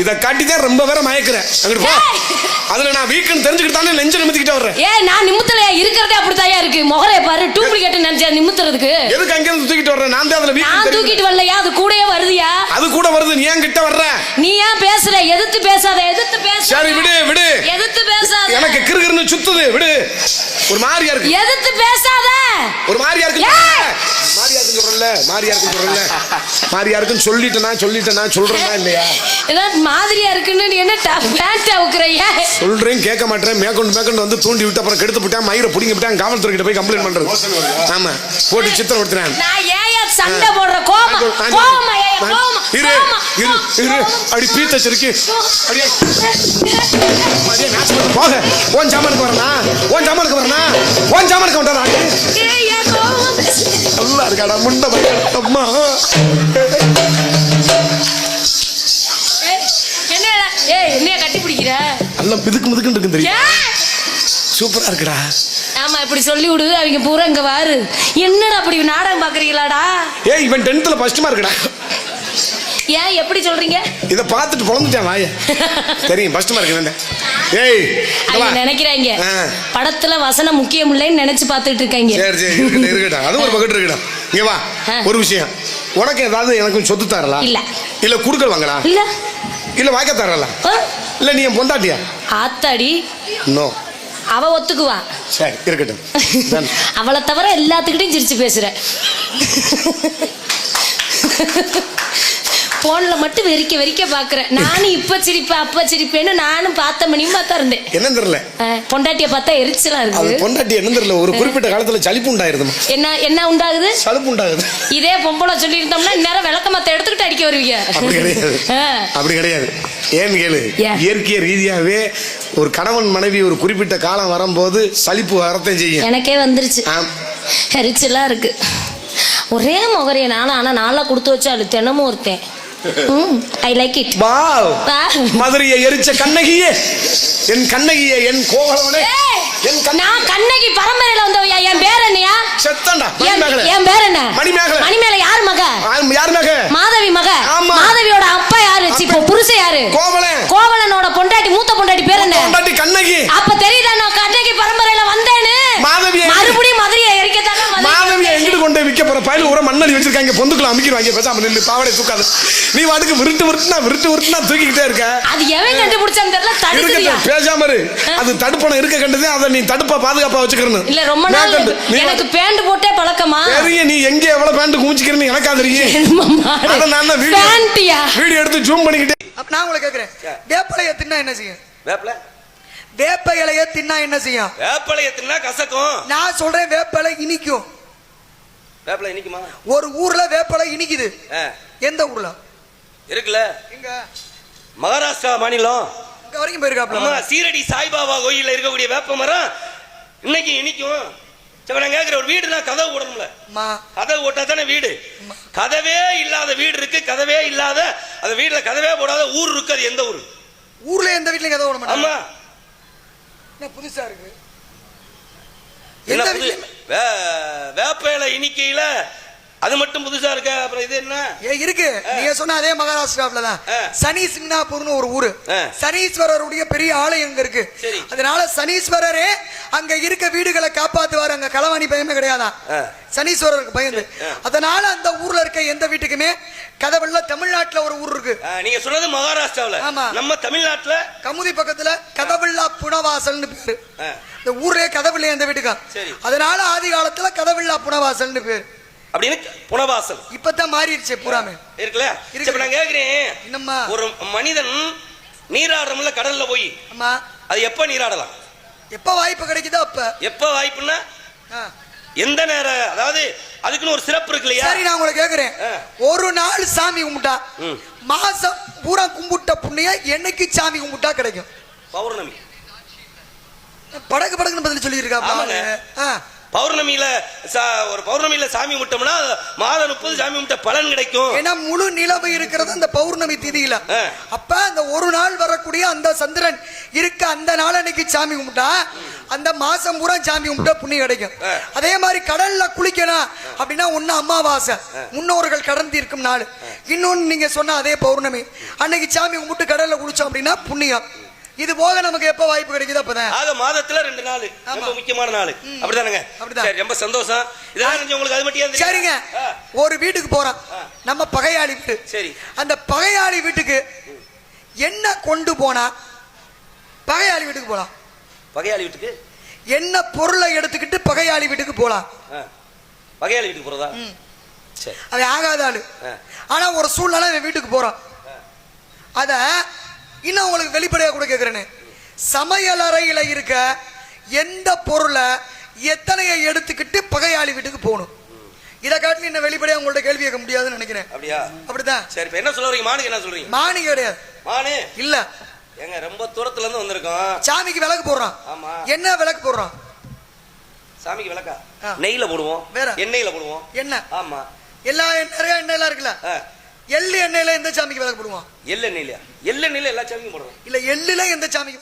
இத காட்டிதான் ரொம்ப பேரை மயக்குறேன். அங்கிட்டு போ. அதுல நான் வீக்குன்னு தெரிஞ்சுக்கிட்டு தானே நெஞ்ச நிமித்திக்கிட்டே வர்றேன். நான் நிமித்தலையா இருக்கிறதே அப்படித்தாயா இருக்கு. முகரைய பாரு, டூப்ளிகேட் நினைச்சா நிமித்துறதுக்கு. எதுக்கு அங்க இருந்து தூக்கிட்டு வர்றேன்? நான் தான் அதுல நான் தூக்கிட்டு வரலையா, அது கூடயே வருதுயா. அது கூட வருது, நீ ஏன் கிட்ட வர்ற? நீ ஏன் பேசுற? எதிர்த்து பேசாத, எதிர்த்து பேச. சரி விடு விடு. எதிர்த்து பேசாத. எனக்கு கிறுகிறுன்னு சுத்துது, விடு. ஒரு மாதிரியா இருக்கு. எதிர்த்து பேசாத. ஒரு மாதிரியா இருக்கு. மாரியா இருக்குன்னு சொல்றல, மாரியா இருக்குன்னு சொல்றல. மாரியா இருக்குன்னு சொல்லிட்டேனா சொல்றேனா இல்லையா? ஏதாவது மாதிரியா இருக்குன்னு நீ என்ன பேண்ட் அவுக்குறயா? சொல்றேன் கேட்க மாட்டேன். மேற்கொண்டு வந்து தூண்டி விட்டு அப்புறம் கெடுத்து விட்டான், மயிரை புடிங்கி விட்டான், காவல்துறை கிட்ட போய் கம்ப்ளைண்ட் பண்றது. ஆமா, போட்டு சித்திரப்படுத்துறேன். நான் ஏயா சண்டை போடுற? கோமா இரு இரு இரு. அடி பீத்த சிரிக்கி அடியே அடியே மேட்ச் பண்ண போக. ஓன் ஜாமானுக்கு வரனா? ஓன் ஜாமானுக்கு வந்தா ஏயா கோமா நல்லா இருக்காடா முண்ட பையன். அம்மா என்ன கட்டி பிடிக்கிற? நல்ல மிதுக்கு இருக்கு தெரியும். சூப்பரா இருக்குடா. ஆமா, இப்படி சொல்லி விடு. அவங்க பூரா இங்க வாரு. என்னடா அப்படி நாடகம் பாக்குறீங்களாடா? இவன் 10th ஃபர்ஸ்ட் மார்க்டா. ஏன் எப்படி சொல்றீங்க? இத பார்த்துட்டு பொளந்துட்டான் வாய. தெரியும் ஃபர்ஸ்ட் மார்க் என்ன. அவங்க நினைக்கிறாங்க படத்துல வசனம் முக்கியம் இல்லைன்னு நினைச்சு பார்த்துட்டு இருக்காங்க. சரி இருக்கட்டும். அது ஒரு பக்கெட் இருக்கட்டும். இங்க வா, ஒரு விஷயம். உனக்கு ஏதாவது எனக்கு சொத்து தரலாம்? இல்ல குடுக்கல் வாங்கலாம்? இல்ல வாய்க்க தரலாம்? இல்ல நீ என் பொண்டாட்டியா? ஆத்தாடி நோ. அவ ஒத்துக்குவா. சரி இருக்கட்டும். அவளை தவிர எல்லாத்துக்கிட்டையும் சிரிச்சு பேசுற. போன்ல மட்டும் வெறிக்க பாக்குறேன். நானும் இப்ப சிரிப்பேன் அப்ப சிரிப்பேன்னு நானும் பார்த்த மணியும் பார்த்தா இருந்தேன். என்ன தெரியல, பொண்டாட்டிய பார்த்தா எரிச்சலா இருக்கு. பொண்டாட்டி என்ன தெரியல, ஒரு குறிப்பிட்ட காலத்துல சலிப்பு உண்டாயிருது. என்ன உண்டாகுது? சலிப்பு உண்டாகுது. இதே பொம்பளை சொல்லி இருந்தோம்னா நேரம் விளக்க மத்த எடுத்துக்கிட்டு அடிக்க வருவீங்க. அப்படி கிடையாது. ஏன்னு கேளு, இயற்கை ரீதியாவே ஒரு கணவன் மனைவி ஒரு குறிப்பிட்ட காலம் வரும்போது சலிப்பு வரத்தையும் செய்யும். எனக்கே வந்துருச்சு, எரிச்சலா இருக்கு. ஒரே முகரைய ஆனா நாளா கொடுத்து வச்சாலு தினமும் ஒருத்தன். I like it. மதுரையை எரிச்ச கண்ணகியே, என் கண்ணகியே, என் கோவலவனே. நான் கண்ணகி பரம்பரையில வந்தவையா. என் பேர் என்னையா? செத்தண்டா. என் பேர் என்ன? மணிமேகலை. மணிமேகலை யார் மக? யார் மக? மாதவி மக. மாதவியோட அப்பா யாரு? இப்போ புருஷன் யாரு? கோவலன். கோவலனோட பொண்டாட்டி, மூத்த பொண்டாட்டி பேர் என்ன? பொண்டாட்டி கண்ணகி. அப்ப தெரியுதா நான் கண்ணகி பரம்பரையில வந்தேன்னு? மாதவி மறுபடியும் மதுரையை எரிக்கத்தாங்க. மாதவியை எங்கிட்டு கொண்டு விற்க போற? பயில ஊர மண்ணடி வச்சிருக்காங்க, பொந்துக்குள்ள அமைக்கிறாங்க. பேசாம நில்லு, பாவடை தூக்காது. நீ வாட்டுக்கு விருட்டுனா தூக்கிக்கிட்டே இருக்க. அது எவன் கண்டுபிடிச்சான்னு தெரியல. தடுக்கறியா? பேசாம இரு. அது தடுப்பணம் இருக்க கண்டது. அதை நீ தடுப்பா பாதுகாப்பா வச்சுக்கணும். இல்ல ரொம்ப நாள் எனக்கு பேண்ட் போட்டே பழக்கமா. தெரியும், நீ எங்க எவ்வளவு பேண்ட் குமிச்சிக்கிறன்னு எனக்கா தெரியும். அத நான் வீடியோ எடுத்து ஜூம் பண்ணிக்கிட்டே. நான் உங்களை கேக்குறேன், வேப்பலைய தின்னா என்ன செய்யும்? வேப்ப இலைய தின்னா என்ன செய்யும்? வேப்பலைய தின்னா கசக்கும். நான் சொல்றேன் வேப்பலை இனிக்கும். வேப்பலை இனிக்குமா? ஒரு ஊர்ல வேப்பலை இனிக்குது. எந்த ஊர்ல இருக்குல்ல? எங்க? மகாராஷ்டிரா மாநிலம். இங்க வரைக்கும் போயிருக்காப்ல. சீரடி சாய்பாபா கோயில்ல இருக்கக்கூடிய வேப்ப மரம் இன்னைக்கு இனிக்கும். நான் கேக்குற, ஒரு வீடுனா கதவு போடணும்ல. கதவு போட்டா தானே வீடு. கதவே இல்லாத வீடு இருக்கு, கதவே இல்லாத அந்த வீட்டுல கதவே போடாத ஊர் இருக்கு. அது எந்த ஊரு? ஊர்ல எந்த வீட்லயும் கதவு போட மாட்டாங்க. ஆமா, என்ன புதுசா இருக்கு? வேப்பையில இனிக்கையில அது மட்டும் புதுசா இருக்க. அப்புறம் இது என்ன இருக்கு? நீங்க சொன்ன அதே மகாராஷ்டிராவில தான் சனி சிங்னாப்பூர்னு ஒரு ஊரு. சனீஸ்வரருடைய பெரிய ஆலயம் அங்க இருக்கு. அதனால சனீஸ்வரரே அங்க இருக்க வீடுகளை காப்பாத்துவாரு. அங்க களவாணி பயமே கிடையாதான் சனீஸ்வரருக்கு பயந்து. அதனால அந்த ஊர்ல இருக்க எந்த வீட்டுக்குமே கதவுல. தமிழ்நாட்டுல ஒரு ஊர் இருக்கு. நீங்க சொன்னது மகாராஷ்டிராவில. நம்ம தமிழ்நாட்டுல கமுதி பக்கத்துல கதவுல்லா புனவாசல்னு பேரு. இந்த ஊர்லயே கதவுல எந்த வீட்டுக்கா. அதனால ஆதி காலத்துல கதவுல்லா புனவாசல்னு பேரு. அப்படின்னு புனவாசல் இப்பதான் மாறிடுச்சு பூராமே இருக்குல்ல. இப்ப நான் கேக்குறேன், ஒரு மனிதன் நீராடுறோம்ல கடல்ல போய், அது எப்ப நீராடலாம்? எப்ப வாய்ப்பு கிடைக்குதோ அப்ப. எப்ப வாய்ப்புன்னா எந்த நேரம்? அதாவது அதுக்குன்னு ஒரு சிறப்பு இருக்கு இல்லையா? சரி, நான் உங்களை கேக்குறேன், ஒரு நாள் சாமி கும்பிட்டா மாசம் பூரா கும்பிட்ட புண்ணிய என்னைக்கு சாமி கும்பிட்டா கிடைக்கும்? பௌர்ணமி. படகுன்னு பதில் சொல்லி இருக்கா. பௌர்ணமியில ஒரு பௌர்ணமியில சாமி கும்பிட்டோம்னா மாதம் 30 சாமி கும்பிட்ட பலன் கிடைக்கும். ஏன்னா முழு நிலவு இருக்கிறது அந்த பௌர்ணமி திதியில. அப்ப அந்த ஒரு நாள் வரக்கூடிய அந்த சந்திரன் இருக்க அந்த நாள் அன்னைக்கு சாமி கும்பிட்டா அந்த மாசம் பூரா சாமி கும்பிட்டா புண்ணியம் கிடைக்கும். அதே மாதிரி கடல்ல குளிக்கணும் அப்படின்னா ஒண்ணு அமாவாசை, முன்னோர்கள் கடந்து இருக்கும் நாள். இன்னொன்னு நீங்க சொன்ன அதே பௌர்ணமி அன்னைக்கு சாமி கும்பிட்டு கடல்ல குளிச்சோம் அப்படின்னா புண்ணியம். இது போக நமக்கு எப்ப வாய்ப்பு கிடைக்குது அப்பதான். ஆக மாதத்துல 2 நாள் ரொம்ப முக்கியமான நாள். அப்படிதானங்க? சரி, ரொம்ப சந்தோஷம். இதெல்லாம் உங்களுக்கு அது மட்டும் தெரியும். சரிங்க. ஒரு வீட்டுக்கு போறோம், நம்ம பகையாளி வீட்டு. சரி, அந்த பகையாளி வீட்டுக்கு என்ன கொண்டு போனா பகையாளி வீட்டுக்கு போலாம்? பகையாளி வீட்டுக்கு என்ன பொருளை எடுத்துக்கிட்டு பகையாளி வீட்டுக்கு போலாம்? பகையாளி வீட்டுக்கு போறதா? சரி, அது ஆகாத ஆளு. ஆனா ஒரு சூழ்நிலை வீட்டுக்கு போறோம். அத இன்னும் உங்களுக்கு வெளிப்படையா கூட கேக்குறேன்னு, சமையல் அறையில இருக்க எந்த பொருளை எத்தனையை எடுத்துக்கிட்டு பகையாளி வீட்டுக்கு போகணும்? இதை காட்டில இன்னும் வெளிப்படையா உங்கள்ட்ட கேள்வி கேட்க முடியாதுன்னு நினைக்கிறேன். அப்படியா? அப்படிதான். சரி, இப்ப என்ன சொல்ல வரீங்க? மானுக்கு என்ன சொல்றீங்க? மானி கிடையாது. மானு இல்ல, எங்க ரொம்ப தூரத்துல இருந்து வந்திருக்கோம். சாமிக்கு விளக்கு போடுறோம். ஆமா. என்ன விளக்கு போடுறோம்? சாமிக்கு விளக்கா? நெய்ல போடுவோம். வேற எண்ணெயில போடுவோம். எண்ணெய். ஆமா. எல்லா நிறைய எண்ணெய் எல்லாம் இருக்குல்ல, எள்ளு எண்ணெயில எந்த சாமிக்கு விளக்கு போடுவோம்? எள்ளெண்ணெயில எல்லா சாமிக்கும் போடுறோம். இல்ல, எள்ளுல எந்த சாமிக்கு